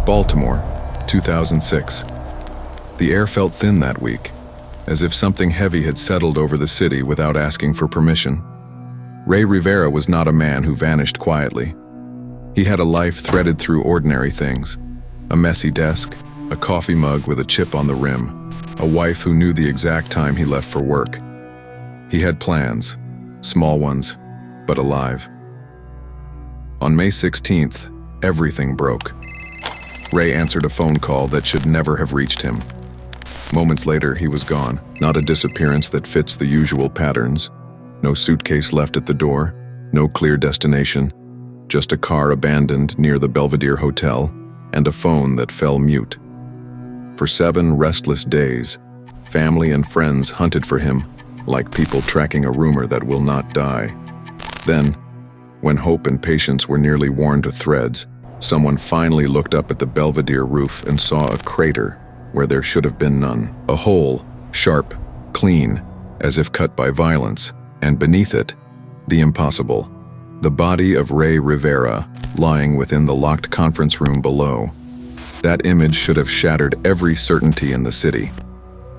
Baltimore, 2006. The air felt thin that week, as if something heavy had settled over the city without asking for permission. Rey Rivera was not a man who vanished quietly. He had a life threaded through ordinary things: a messy desk, a coffee mug with a chip on the rim, a wife who knew the exact time he left for work. He had plans, small ones, but alive. On May 16th, everything broke. Rey answered a phone call that should never have reached him. Moments later, he was gone. Not a disappearance that fits the usual patterns. No suitcase left at the door, no clear destination, just a car abandoned near the Belvedere Hotel and a phone that fell mute. For 7 restless days, family and friends hunted for him like people tracking a rumor that will not die. Then, when hope and patience were nearly worn to threads, someone finally looked up at the Belvedere roof and saw a crater where there should have been none. A hole, sharp, clean, as if cut by violence, and beneath it, the impossible. The body of Rey Rivera lying within the locked conference room below. That image should have shattered every certainty in the city.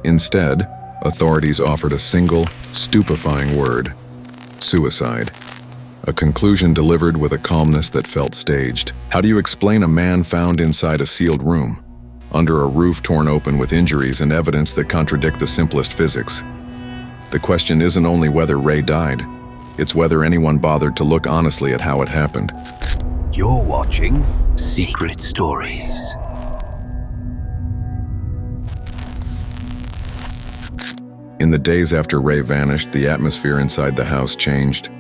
Instead, authorities offered a single, stupefying word: suicide. A conclusion delivered with a calmness that felt staged. How do you explain a man found inside a sealed room, under a roof torn open with injuries and evidence that contradict the simplest physics? The question isn't only whether Rey died, it's whether anyone bothered to look honestly at how it happened. You're watching Secret Stories. In the days after Rey vanished, the atmosphere inside the house changed.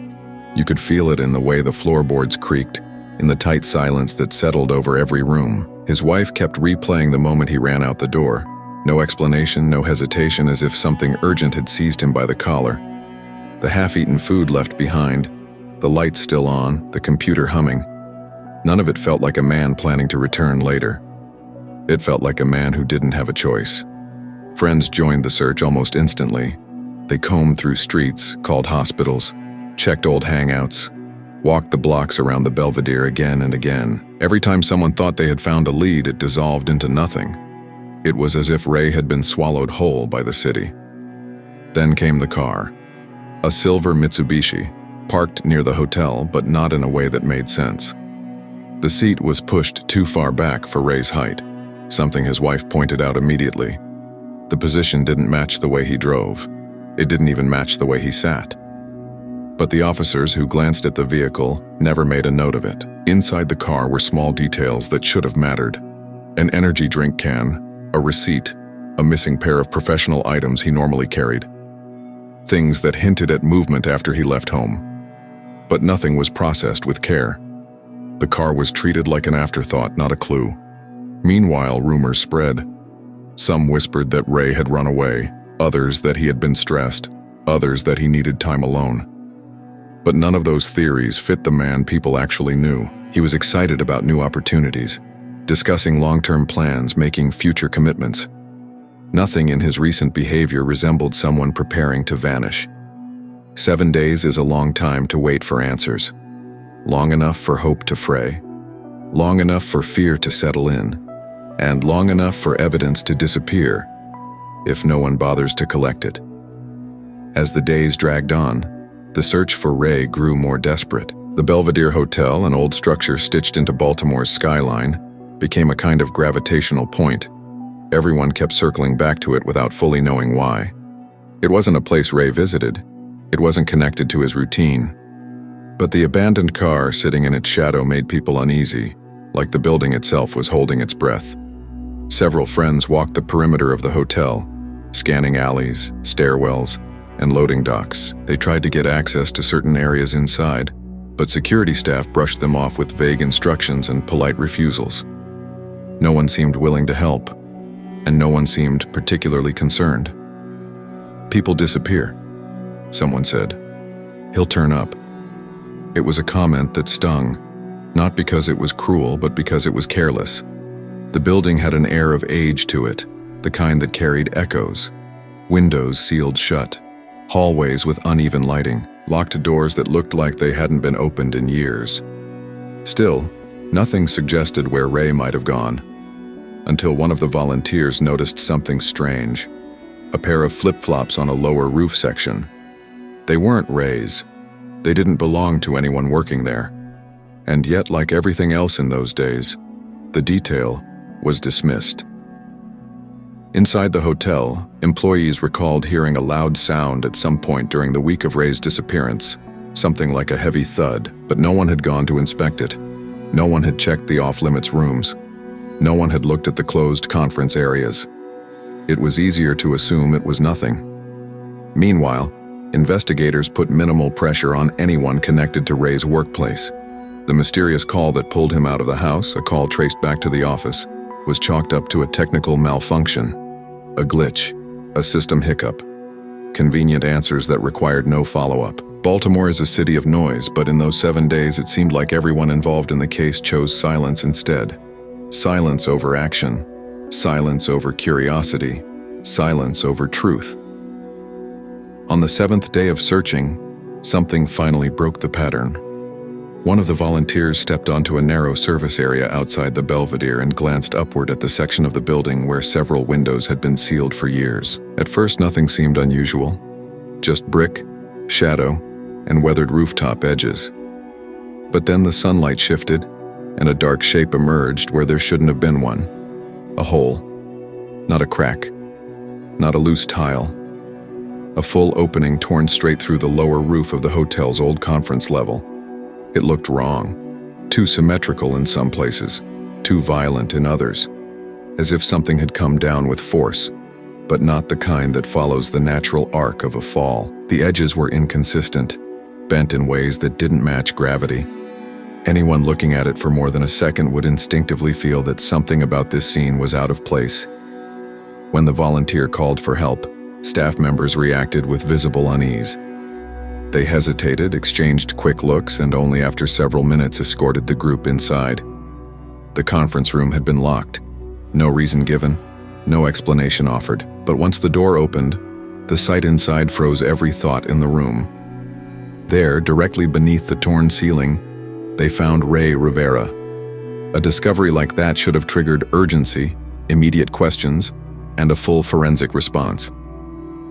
You could feel it in the way the floorboards creaked, in the tight silence that settled over every room. His wife kept replaying the moment he ran out the door. No explanation, no hesitation, as if something urgent had seized him by the collar. The half-eaten food left behind, the lights still on, the computer humming. None of it felt like a man planning to return later. It felt like a man who didn't have a choice. Friends joined the search almost instantly. They combed through streets, called hospitals, checked old hangouts, walked the blocks around the Belvedere again and again. Every time someone thought they had found a lead, it dissolved into nothing. It was as if Rey had been swallowed whole by the city. Then came the car. A silver Mitsubishi, parked near the hotel, but not in a way that made sense. The seat was pushed too far back for Rey's height, something his wife pointed out immediately. The position didn't match the way he drove. It didn't even match the way he sat. But the officers who glanced at the vehicle never made a note of it. Inside the car were small details that should have mattered. An energy drink can, a receipt, a missing pair of professional items he normally carried. Things that hinted at movement after he left home. But nothing was processed with care. The car was treated like an afterthought, not a clue. Meanwhile, rumors spread. Some whispered that Rey had run away, others that he had been stressed, others that he needed time alone. But none of those theories fit the man people actually knew. He was excited about new opportunities, discussing long-term plans, making future commitments. Nothing in his recent behavior resembled someone preparing to vanish. 7 days is a long time to wait for answers. Long enough for hope to fray, long enough for fear to settle in, and long enough for evidence to disappear if no one bothers to collect it. As the days dragged on, the search for Rey grew more desperate. The Belvedere Hotel, an old structure stitched into Baltimore's skyline, became a kind of gravitational point. Everyone kept circling back to it without fully knowing why. It wasn't a place Rey visited. It wasn't connected to his routine. But the abandoned car sitting in its shadow made people uneasy, like the building itself was holding its breath. Several friends walked the perimeter of the hotel, scanning alleys, stairwells, and loading docks. They tried to get access to certain areas inside, but security staff brushed them off with vague instructions and polite refusals. No one seemed willing to help, and no one seemed particularly concerned. People disappear, someone said. He'll turn up. It was a comment that stung, not because it was cruel, but because it was careless. The building had an air of age to it, the kind that carried echoes. Windows sealed shut, hallways with uneven lighting, locked doors that looked like they hadn't been opened in years. Still, nothing suggested where Rey might have gone. until one of the volunteers noticed something strange. A pair of flip-flops on a lower roof section. They weren't Rey's. They didn't belong to anyone working there. And yet, like everything else in those days, the detail was dismissed. Inside the hotel, employees recalled hearing a loud sound at some point during the week of Rey's disappearance, something like a heavy thud, but no one had gone to inspect it. No one had checked the off-limits rooms. No one had looked at the closed conference areas. It was easier to assume it was nothing. Meanwhile, investigators put minimal pressure on anyone connected to Rey's workplace. The mysterious call that pulled him out of the house, a call traced back to the office, was chalked up to a technical malfunction, a glitch, a system hiccup. Convenient answers that required no follow-up. Baltimore is a city of noise, but in those 7 days it seemed like everyone involved in the case chose silence instead. Silence over action, silence over curiosity, silence over truth. On the 7th day of searching, something finally broke the pattern. One of the volunteers stepped onto a narrow service area outside the Belvedere and glanced upward at the section of the building where several windows had been sealed for years. At first, nothing seemed unusual. Just brick, shadow, and weathered rooftop edges. But then the sunlight shifted, and a dark shape emerged where there shouldn't have been one. A hole. Not a crack. Not a loose tile. A full opening torn straight through the lower roof of the hotel's old conference level. It looked wrong. Too symmetrical in some places. Too violent in others. As if something had come down with force, but not the kind that follows the natural arc of a fall. The edges were inconsistent, bent in ways that didn't match gravity. Anyone looking at it for more than a second would instinctively feel that something about this scene was out of place. When the volunteer called for help, staff members reacted with visible unease. They hesitated, exchanged quick looks, and only after several minutes escorted the group inside. The conference room had been locked. No reason given, no explanation offered. But once the door opened, the sight inside froze every thought in the room. There, directly beneath the torn ceiling, they found Rey Rivera. A discovery like that should have triggered urgency, immediate questions, and a full forensic response.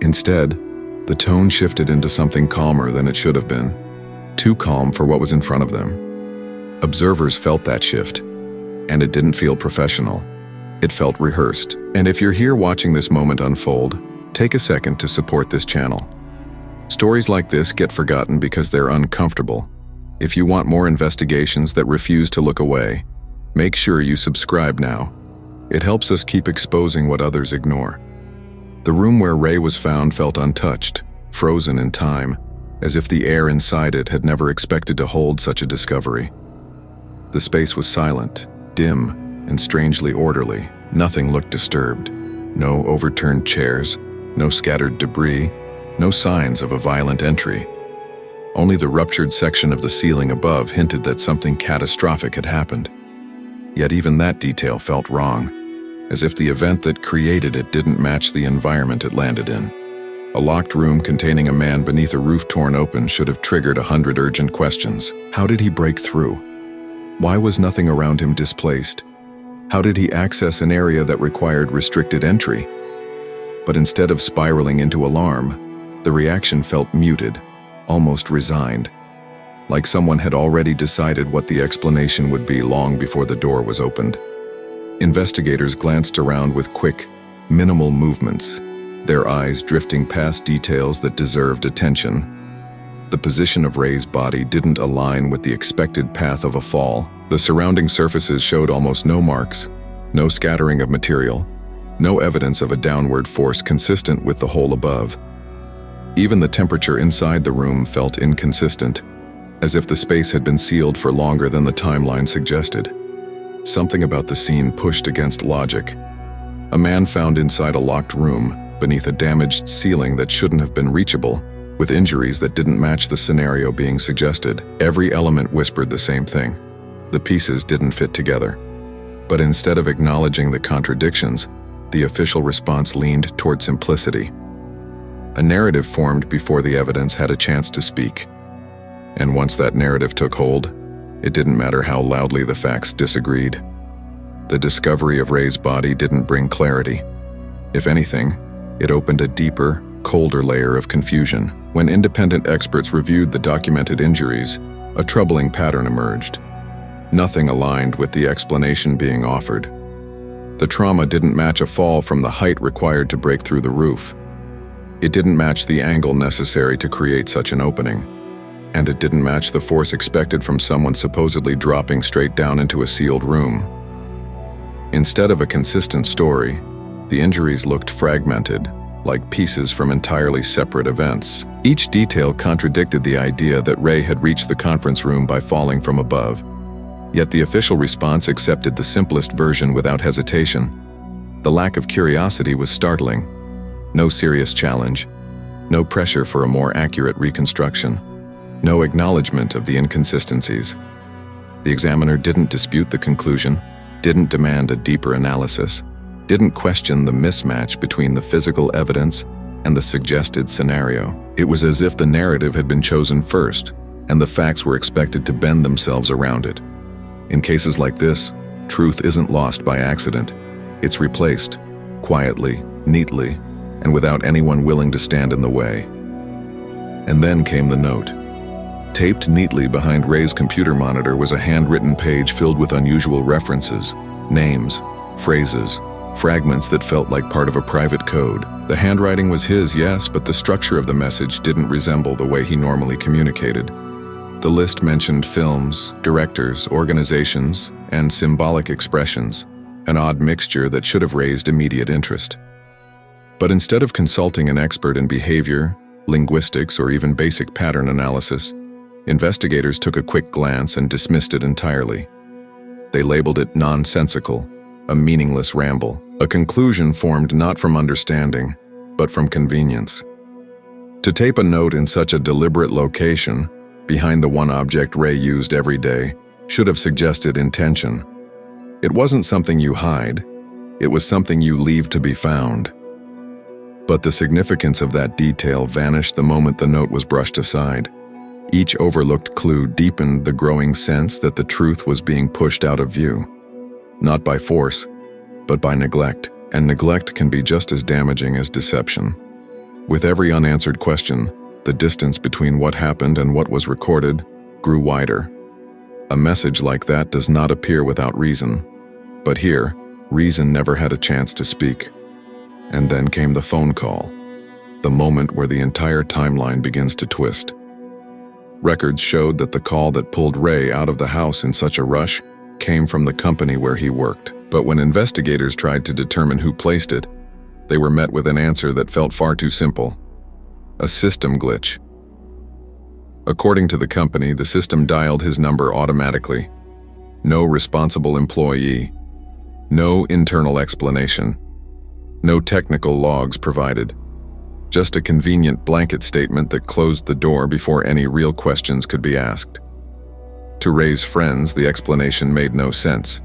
Instead, the tone shifted into something calmer than it should have been. Too calm for what was in front of them. Observers felt that shift, and it didn't feel professional. It felt rehearsed. And if you're here watching this moment unfold, take a second to support this channel. Stories like this get forgotten because they're uncomfortable. If you want more investigations that refuse to look away, make sure you subscribe now. It helps us keep exposing what others ignore. The room where Rey was found felt untouched, frozen in time, as if the air inside it had never expected to hold such a discovery. The space was silent, dim, and strangely orderly. Nothing looked disturbed. No overturned chairs, no scattered debris, no signs of a violent entry. Only the ruptured section of the ceiling above hinted that something catastrophic had happened. Yet even that detail felt wrong, as if the event that created it didn't match the environment it landed in. A locked room containing a man beneath a roof torn open should have triggered 100 urgent questions. How did he break through? Why was nothing around him displaced? How did he access an area that required restricted entry? But instead of spiraling into alarm, the reaction felt muted, almost resigned, like someone had already decided what the explanation would be long before the door was opened. Investigators glanced around with quick, minimal movements, their eyes drifting past details that deserved attention. The position of Rey's body didn't align with the expected path of a fall. The surrounding surfaces showed almost no marks, no scattering of material, no evidence of a downward force consistent with the hole above. Even the temperature inside the room felt inconsistent, as if the space had been sealed for longer than the timeline suggested. Something about the scene pushed against logic. A man found inside a locked room, beneath a damaged ceiling that shouldn't have been reachable, with injuries that didn't match the scenario being suggested. Every element whispered the same thing. The pieces didn't fit together. But instead of acknowledging the contradictions, the official response leaned toward simplicity. A narrative formed before the evidence had a chance to speak. And once that narrative took hold, it didn't matter how loudly the facts disagreed. The discovery of Rey's body didn't bring clarity. If anything, it opened a deeper, colder layer of confusion. When independent experts reviewed the documented injuries, a troubling pattern emerged. Nothing aligned with the explanation being offered. The trauma didn't match a fall from the height required to break through the roof. It didn't match the angle necessary to create such an opening. And it didn't match the force expected from someone supposedly dropping straight down into a sealed room. Instead of a consistent story, the injuries looked fragmented, like pieces from entirely separate events. Each detail contradicted the idea that Rey had reached the conference room by falling from above. Yet the official response accepted the simplest version without hesitation. The lack of curiosity was startling. No serious challenge, no pressure for a more accurate reconstruction, no acknowledgement of the inconsistencies. The examiner didn't dispute the conclusion, didn't demand a deeper analysis, didn't question the mismatch between the physical evidence and the suggested scenario. It was as if the narrative had been chosen first, and the facts were expected to bend themselves around it. In cases like this, truth isn't lost by accident. It's replaced, quietly, neatly, and without anyone willing to stand in the way. And then came the note. Taped neatly behind Rey's computer monitor was a handwritten page filled with unusual references, names, phrases, fragments that felt like part of a private code. The handwriting was his, yes, but the structure of the message didn't resemble the way he normally communicated. The list mentioned films, directors, organizations, and symbolic expressions, an odd mixture that should have raised immediate interest. But instead of consulting an expert in behavior, linguistics, or even basic pattern analysis, investigators took a quick glance and dismissed it entirely. They labeled it nonsensical, a meaningless ramble, a conclusion formed not from understanding, but from convenience. To tape a note in such a deliberate location, behind the one object Rey used every day, should have suggested intention. It wasn't something you hide, it was something you leave to be found. But the significance of that detail vanished the moment the note was brushed aside. Each overlooked clue deepened the growing sense that the truth was being pushed out of view. Not by force, but by neglect, and neglect can be just as damaging as deception. With every unanswered question, the distance between what happened and what was recorded grew wider. A message like that does not appear without reason, but here, reason never had a chance to speak. And then came the phone call, the moment where the entire timeline begins to twist. Records showed that the call that pulled Rey out of the house in such a rush came from the company where he worked. But when investigators tried to determine who placed it, they were met with an answer that felt far too simple: a system glitch. According to the company, the system dialed his number automatically. No responsible employee. No internal explanation. No technical logs provided. Just a convenient blanket statement that closed the door before any real questions could be asked. To Rey's friends, the explanation made no sense.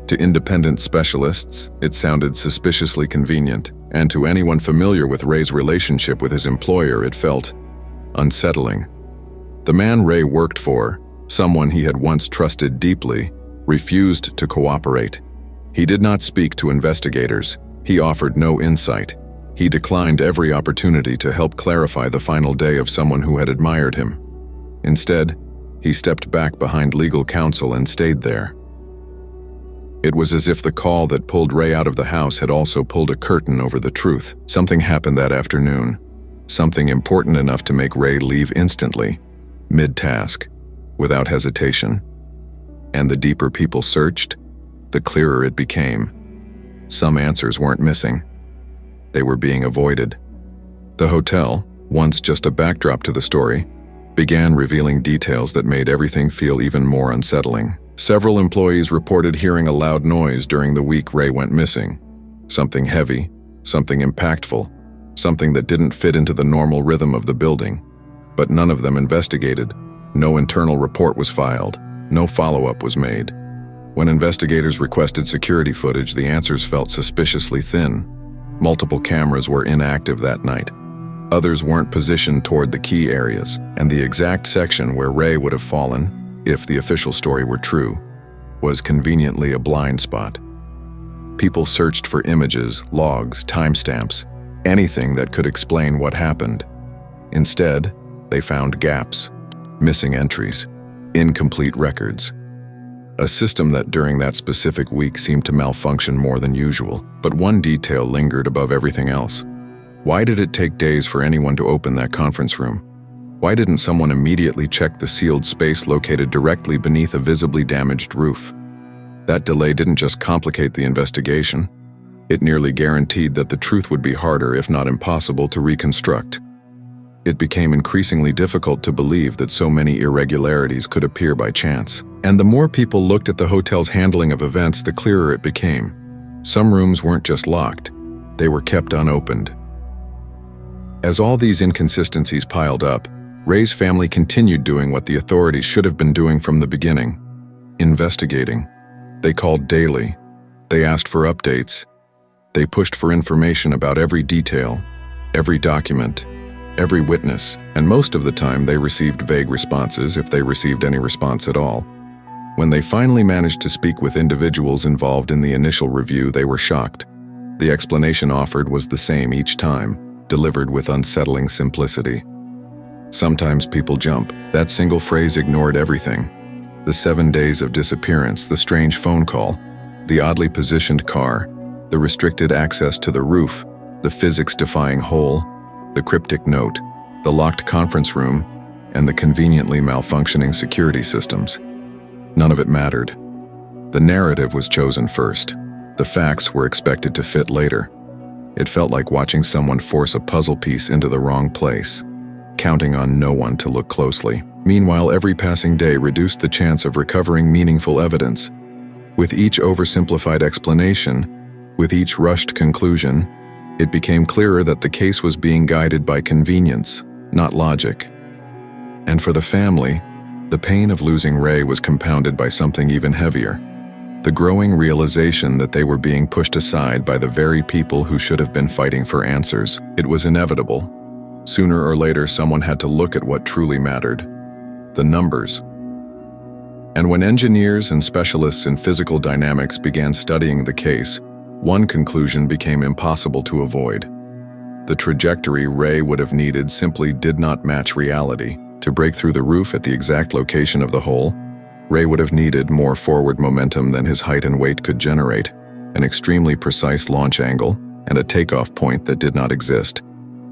To independent specialists, it sounded suspiciously convenient, and to anyone familiar with Rey's relationship with his employer, it felt unsettling. The man Rey worked for, someone he had once trusted deeply, refused to cooperate. He did not speak to investigators. He offered no insight. He declined every opportunity to help clarify the final day of someone who had admired him. Instead, he stepped back behind legal counsel and stayed there. It was as if the call that pulled Rey out of the house had also pulled a curtain over the truth. Something happened that afternoon. Something important enough to make Rey leave instantly, mid-task, without hesitation. And the deeper people searched, the clearer it became. Some answers weren't missing. They were being avoided. The hotel, once just a backdrop to the story, began revealing details that made everything feel even more unsettling. Several employees reported hearing a loud noise during the week Rey went missing. Something heavy, something impactful, something that didn't fit into the normal rhythm of the building. But none of them investigated. No internal report was filed. No follow-up was made. When investigators requested security footage, the answers felt suspiciously thin. Multiple cameras were inactive that night. Others weren't positioned toward the key areas, and the exact section where Rey would have fallen, if the official story were true, was conveniently a blind spot. People searched for images, logs, timestamps, anything that could explain what happened. Instead, they found gaps, missing entries, incomplete records. A system that during that specific week seemed to malfunction more than usual, but one detail lingered above everything else. Why did it take days for anyone to open that conference room? Why didn't someone immediately check the sealed space located directly beneath a visibly damaged roof? That delay didn't just complicate the investigation. It nearly guaranteed that the truth would be harder, if not impossible, to reconstruct. It became increasingly difficult to believe that so many irregularities could appear by chance. And the more people looked at the hotel's handling of events, the clearer it became. Some rooms weren't just locked, they were kept unopened. As all these inconsistencies piled up, Rey's family continued doing what the authorities should have been doing from the beginning: investigating. They called daily. They asked for updates. They pushed for information about every detail, every document, every witness, and most of the time they received vague responses, if they received any response at all. When they finally managed to speak with individuals involved in the initial review, they were shocked. The explanation offered was the same each time, delivered with unsettling simplicity. Sometimes people jump. That single phrase ignored everything. The 7 days of disappearance, the strange phone call, the oddly positioned car, the restricted access to the roof, the physics-defying hole, the cryptic note, the locked conference room, and the conveniently malfunctioning security systems. None of it mattered. The narrative was chosen first. The facts were expected to fit later. It felt like watching someone force a puzzle piece into the wrong place, counting on no one to look closely. Meanwhile, every passing day reduced the chance of recovering meaningful evidence. With each oversimplified explanation, with each rushed conclusion, it became clearer that the case was being guided by convenience, not logic. And for the family, the pain of losing Rey was compounded by something even heavier: the growing realization that they were being pushed aside by the very people who should have been fighting for answers. It was inevitable. Sooner or later, someone had to look at what truly mattered: the numbers. And when engineers and specialists in physical dynamics began studying the case, one conclusion became impossible to avoid. The trajectory Rey would have needed simply did not match reality. To break through the roof at the exact location of the hole, Rey would have needed more forward momentum than his height and weight could generate, an extremely precise launch angle, and a takeoff point that did not exist,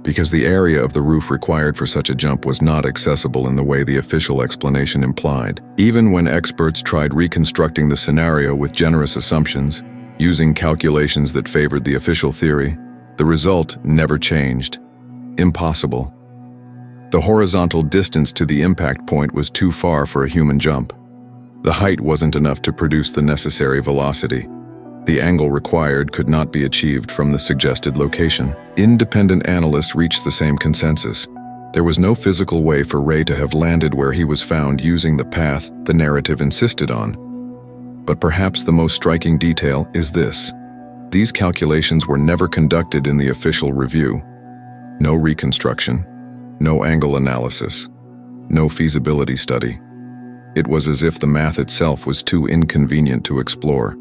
because the area of the roof required for such a jump was not accessible in the way the official explanation implied. Even when experts tried reconstructing the scenario with generous assumptions, using calculations that favored the official theory, the result never changed. Impossible. The horizontal distance to the impact point was too far for a human jump. The height wasn't enough to produce the necessary velocity. The angle required could not be achieved from the suggested location. Independent analysts reached the same consensus. There was no physical way for Rey to have landed where he was found using the path the narrative insisted on. But perhaps the most striking detail is this: these calculations were never conducted in the official review. No reconstruction, no angle analysis, no feasibility study. It was as if the math itself was too inconvenient to explore.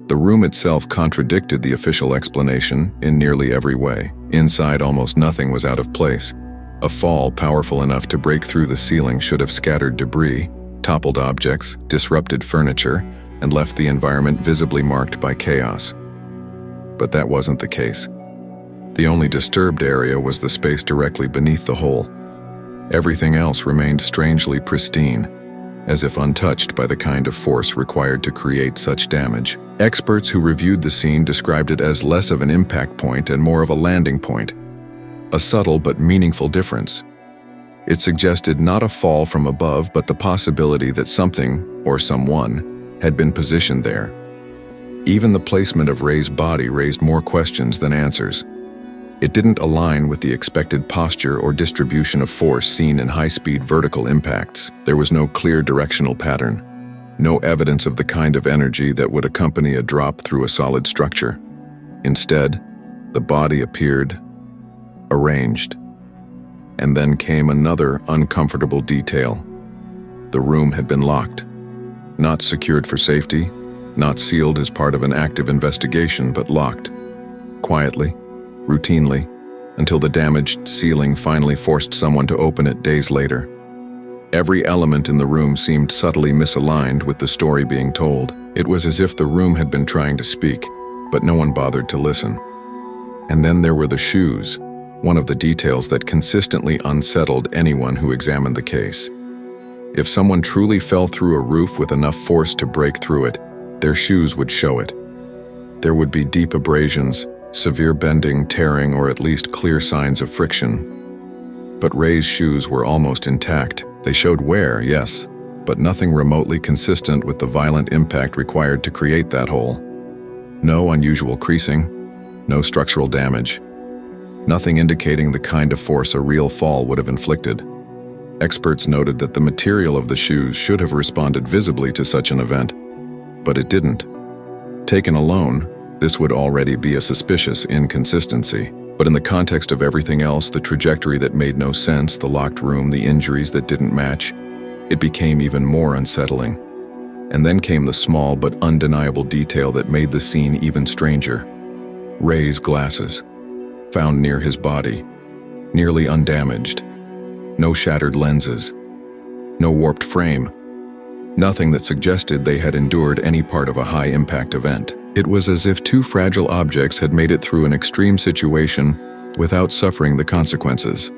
The room itself contradicted the official explanation in nearly every way. Inside, almost nothing was out of place. A fall powerful enough to break through the ceiling should have scattered debris, toppled objects, disrupted furniture, and left the environment visibly marked by chaos. But that wasn't the case. The only disturbed area was the space directly beneath the hole. Everything else remained strangely pristine, as if untouched by the kind of force required to create such damage. Experts who reviewed the scene described it as less of an impact point and more of a landing point, a subtle but meaningful difference. It suggested not a fall from above, but the possibility that something, or someone, had been positioned there. Even the placement of Rey's body raised more questions than answers. It didn't align with the expected posture or distribution of force seen in high-speed vertical impacts. There was no clear directional pattern, no evidence of the kind of energy that would accompany a drop through a solid structure. Instead, the body appeared arranged. And then came another uncomfortable detail. The room had been locked, not secured for safety, not sealed as part of an active investigation, but locked. Quietly, routinely, until the damaged ceiling finally forced someone to open it days later. Every element in the room seemed subtly misaligned with the story being told. It was as if the room had been trying to speak, but no one bothered to listen. And then there were the shoes, one of the details that consistently unsettled anyone who examined the case. If someone truly fell through a roof with enough force to break through it, their shoes would show it. There would be deep abrasions, severe bending, tearing, or at least clear signs of friction. But Rey's shoes were almost intact. They showed wear, yes, but nothing remotely consistent with the violent impact required to create that hole. No unusual creasing, no structural damage, nothing indicating the kind of force a real fall would have inflicted. Experts noted that the material of the shoes should have responded visibly to such an event, but it didn't. Taken alone, this would already be a suspicious inconsistency. But in the context of everything else, the trajectory that made no sense, the locked room, the injuries that didn't match, it became even more unsettling. And then came the small but undeniable detail that made the scene even stranger. Rey's glasses, found near his body, nearly undamaged. No shattered lenses, no warped frame, nothing that suggested they had endured any part of a high-impact event. It was as if two fragile objects had made it through an extreme situation without suffering the consequences.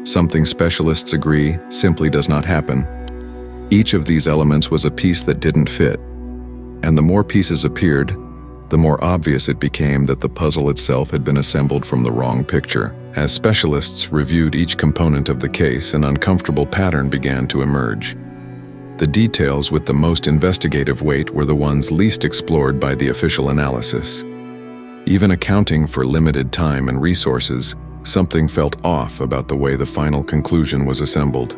Something specialists agree simply does not happen. Each of these elements was a piece that didn't fit, and the more pieces appeared, the more obvious it became that the puzzle itself had been assembled from the wrong picture. As specialists reviewed each component of the case, an uncomfortable pattern began to emerge. The details with the most investigative weight were the ones least explored by the official analysis. Even accounting for limited time and resources, something felt off about the way the final conclusion was assembled.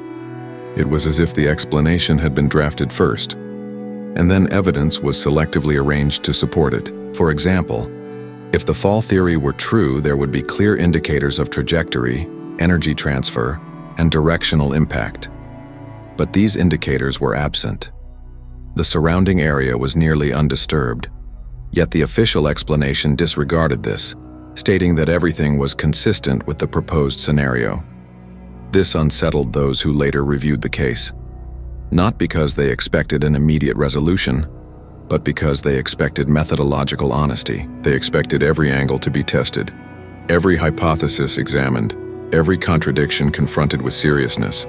It was as if the explanation had been drafted first, and then evidence was selectively arranged to support it. For example, if the fall theory were true, there would be clear indicators of trajectory, energy transfer, and directional impact. But these indicators were absent. The surrounding area was nearly undisturbed, yet the official explanation disregarded this, stating that everything was consistent with the proposed scenario. This unsettled those who later reviewed the case, not because they expected an immediate resolution, but because they expected methodological honesty. They expected every angle to be tested, every hypothesis examined, every contradiction confronted with seriousness.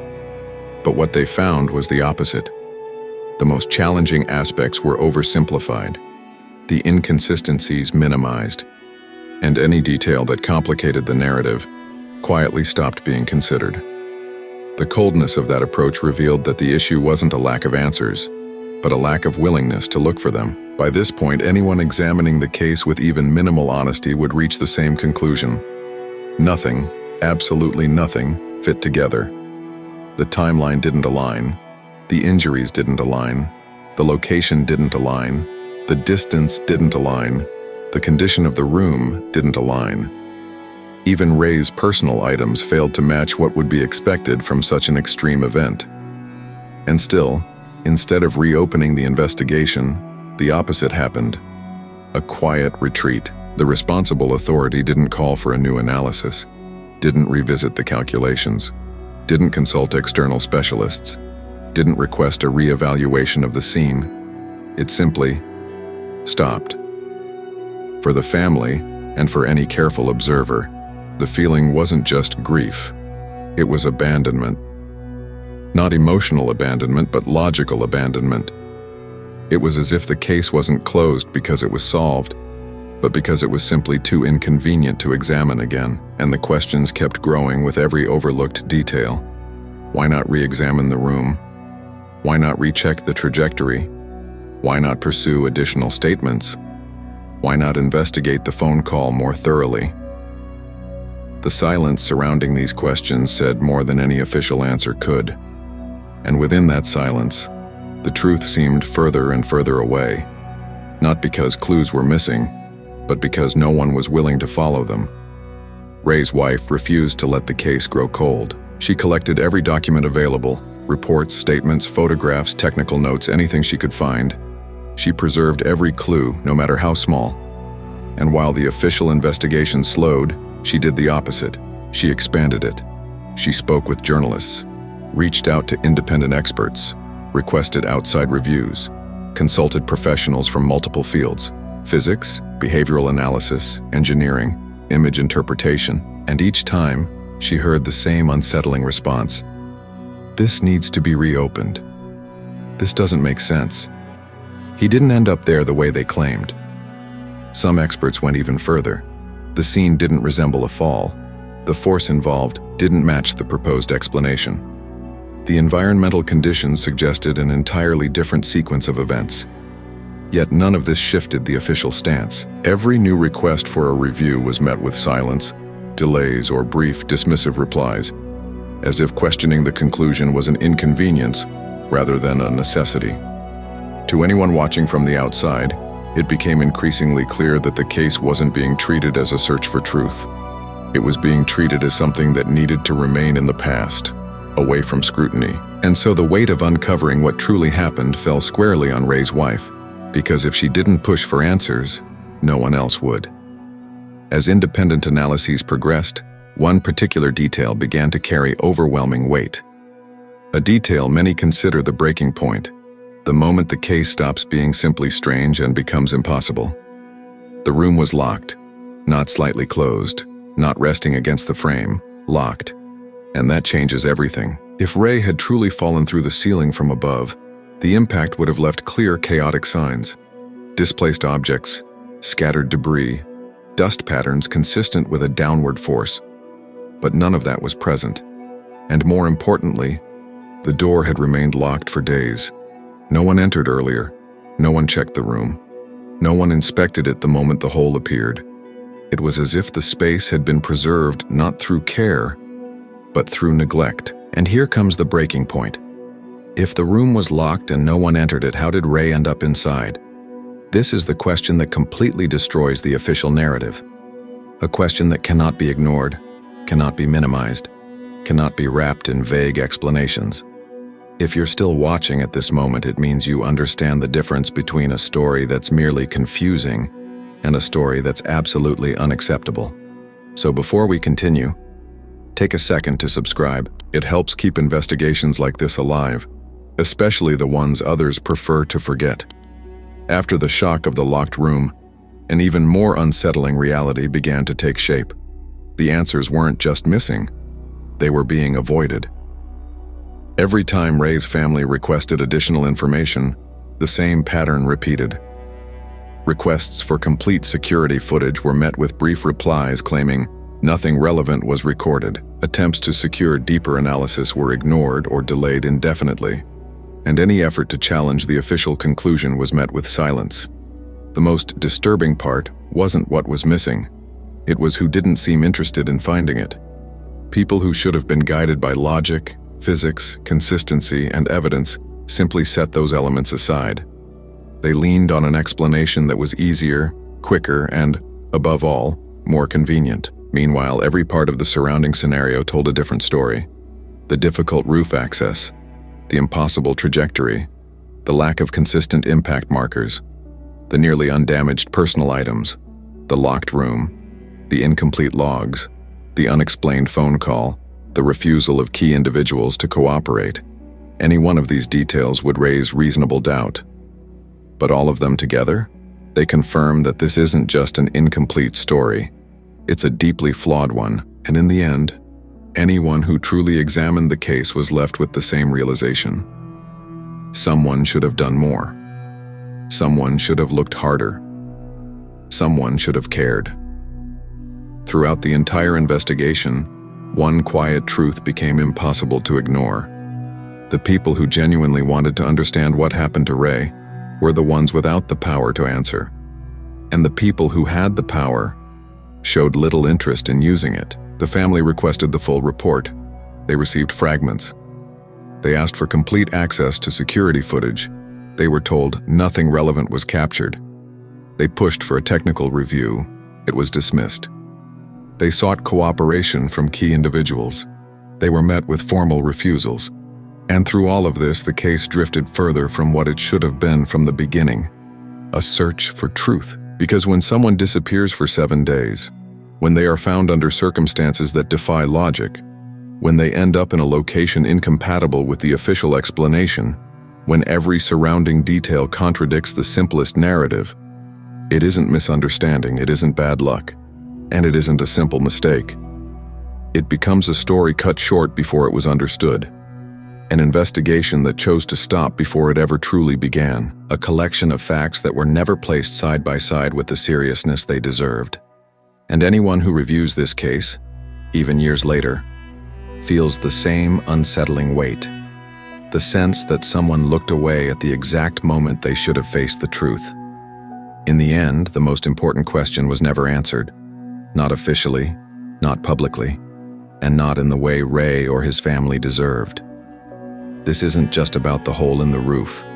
But what they found was the opposite. The most challenging aspects were oversimplified, the inconsistencies minimized, and any detail that complicated the narrative quietly stopped being considered. The coldness of that approach revealed that the issue wasn't a lack of answers, but a lack of willingness to look for them. By this point, anyone examining the case with even minimal honesty would reach the same conclusion. Nothing, absolutely nothing, fit together. The timeline didn't align, the injuries didn't align, the location didn't align, the distance didn't align, the condition of the room didn't align. Even Rey's personal items failed to match what would be expected from such an extreme event. And still, instead of reopening the investigation, the opposite happened. A quiet retreat. The responsible authority didn't call for a new analysis, didn't revisit the calculations, didn't consult external specialists, didn't request a re-evaluation of the scene. It simply stopped. For the family, and for any careful observer, the feeling wasn't just grief. It was abandonment. Not emotional abandonment, but logical abandonment. It was as if the case wasn't closed because it was solved, but because it was simply too inconvenient to examine again, and the questions kept growing with every overlooked detail. Why not re-examine the room? Why not recheck the trajectory? Why not pursue additional statements? Why not investigate the phone call more thoroughly? The silence surrounding these questions said more than any official answer could. And within that silence, the truth seemed further and further away, not because clues were missing, but because no one was willing to follow them. Rey's wife refused to let the case grow cold. She collected every document available, reports, statements, photographs, technical notes, anything she could find, She preserved every clue, no matter how small. And while the official investigation slowed, she did the opposite. She expanded it. She spoke with journalists, reached out to independent experts, requested outside reviews, consulted professionals from multiple fields: physics, behavioral analysis, engineering, image interpretation, and each time, she heard the same unsettling response. This needs to be reopened. This doesn't make sense. He didn't end up there the way they claimed. Some experts went even further. The scene didn't resemble a fall. The force involved didn't match the proposed explanation. The environmental conditions suggested an entirely different sequence of events. Yet none of this shifted the official stance. Every new request for a review was met with silence, delays, or brief, dismissive replies, as if questioning the conclusion was an inconvenience rather than a necessity. To anyone watching from the outside, it became increasingly clear that the case wasn't being treated as a search for truth. It was being treated as something that needed to remain in the past, away from scrutiny. And so the weight of uncovering what truly happened fell squarely on Rey's wife, because if she didn't push for answers, no one else would. As independent analyses progressed, one particular detail began to carry overwhelming weight. A detail many consider the breaking point, the moment the case stops being simply strange and becomes impossible. The room was locked, not slightly closed, not resting against the frame, locked. And that changes everything. If Rey had truly fallen through the ceiling from above, the impact would have left clear chaotic signs: displaced objects, scattered debris, dust patterns consistent with a downward force. But none of that was present. And more importantly, the door had remained locked for days. No one entered earlier. No one checked the room. No one inspected it the moment the hole appeared. It was as if the space had been preserved not through care, but through neglect. And here comes the breaking point. If the room was locked and no one entered it, how did Rey end up inside? This is the question that completely destroys the official narrative. A question that cannot be ignored, cannot be minimized, cannot be wrapped in vague explanations. If you're still watching at this moment, it means you understand the difference between a story that's merely confusing and a story that's absolutely unacceptable. So before we continue, take a second to subscribe. It helps keep investigations like this alive, especially the ones others prefer to forget. After the shock of the locked room, an even more unsettling reality began to take shape. The answers weren't just missing, they were being avoided. Every time Rey's family requested additional information, the same pattern repeated. Requests for complete security footage were met with brief replies claiming nothing relevant was recorded. Attempts to secure deeper analysis were ignored or delayed indefinitely, and any effort to challenge the official conclusion was met with silence. The most disturbing part wasn't what was missing. It was who didn't seem interested in finding it. People who should have been guided by logic, physics, consistency, and evidence simply set those elements aside. They leaned on an explanation that was easier, quicker, and, above all, more convenient. Meanwhile, every part of the surrounding scenario told a different story. The difficult roof access, the impossible trajectory, the lack of consistent impact markers, the nearly undamaged personal items, the locked room, the incomplete logs, the unexplained phone call, the refusal of key individuals to cooperate. Any one of these details would raise reasonable doubt. But all of them together, they confirm that this isn't just an incomplete story. It's a deeply flawed one, and in the end, anyone who truly examined the case was left with the same realization. Someone should have done more. Someone should have looked harder. Someone should have cared. Throughout the entire investigation, one quiet truth became impossible to ignore. The people who genuinely wanted to understand what happened to Rey were the ones without the power to answer. And the people who had the power showed little interest in using it. The family requested the full report. They received fragments. They asked for complete access to security footage. They were told nothing relevant was captured. They pushed for a technical review. It was dismissed. They sought cooperation from key individuals. They were met with formal refusals. And through all of this, the case drifted further from what it should have been from the beginning. A search for truth. Because when someone disappears for 7 days, when they are found under circumstances that defy logic, when they end up in a location incompatible with the official explanation, when every surrounding detail contradicts the simplest narrative, it isn't misunderstanding, it isn't bad luck, and it isn't a simple mistake. It becomes a story cut short before it was understood, an investigation that chose to stop before it ever truly began, a collection of facts that were never placed side by side with the seriousness they deserved. And anyone who reviews this case, even years later, feels the same unsettling weight, the sense that someone looked away at the exact moment they should have faced the truth. In the end, the most important question was never answered, not officially, not publicly, and not in the way Rey or his family deserved. This isn't just about the hole in the roof.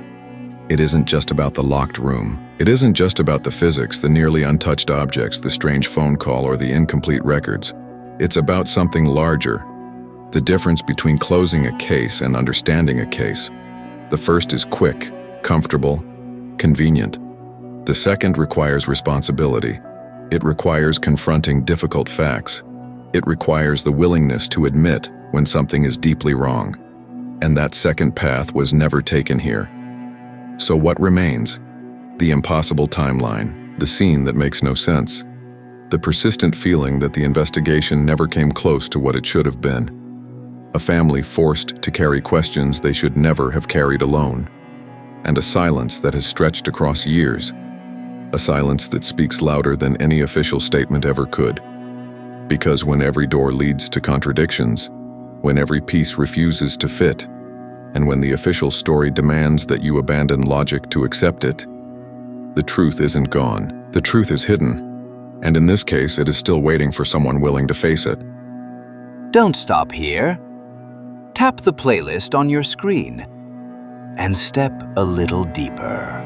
It isn't just about the locked room. It isn't just about the physics, the nearly untouched objects, the strange phone call, or the incomplete records. It's about something larger, the difference between closing a case and understanding a case. The first is quick, comfortable, convenient. The second requires responsibility. It requires confronting difficult facts. It requires the willingness to admit when something is deeply wrong. And that second path was never taken here. So what remains? The impossible timeline, the scene that makes no sense, the persistent feeling that the investigation never came close to what it should have been. A family forced to carry questions they should never have carried alone. And a silence that has stretched across years. A silence that speaks louder than any official statement ever could. Because when every door leads to contradictions, when every piece refuses to fit, and when the official story demands that you abandon logic to accept it, the truth isn't gone. The truth is hidden, and in this case, it is still waiting for someone willing to face it. Don't stop here. Tap the playlist on your screen and step a little deeper.